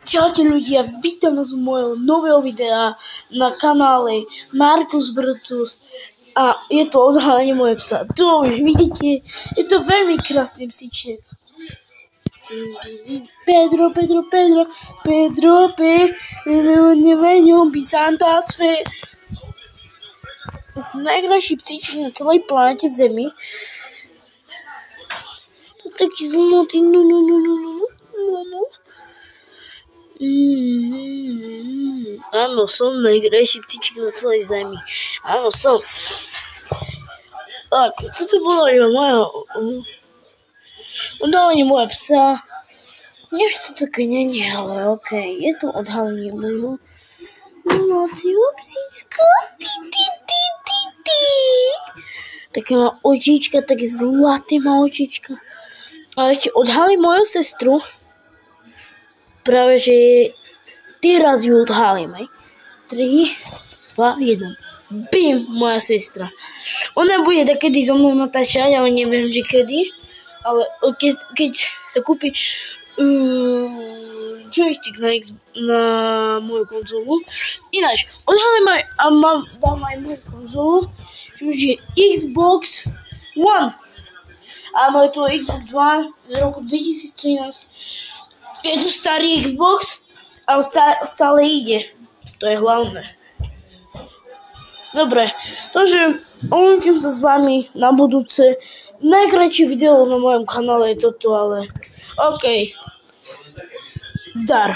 Čaute ľudia, vítam vás u mojho nového videa na kanále Markus Brutus a je to odhalenie mojho psa. Tu už vidíte, je to veľmi krásny psíček. Pedro, Santas Fe. Najkrajší psíček na celej planete Zemi. To je taký zlotý, Áno, som najkrajší psíček na celej Zemi. Áno, som. Tak, toto bolo iba moje odhalenie môjho psa. Než to také není, ale okej, je to odhalenie môjho zlatého psíčka. Také má očička, také zlaté má očička. Ale ešte odhalím moju sestru. Práve, že teraz ju odhalím, aj. 3, 2, 1. Bim, moja sestra. Ona bude takedy so mnou natáčať, ale neviem, že kedy. Ale keď sa kúpi joystick na moju konzolu. Ináč, odhalím aj a dám aj moju konzolu, čiže Xbox One. Áno, je to Xbox One z roku 2013. Je to starý Xbox, ale stále ide. To je hlavné. Dobre, takže lúčim sa s vami na budúce. Najkrajšie video na mojom kanále je toto, ale okej. Zdar.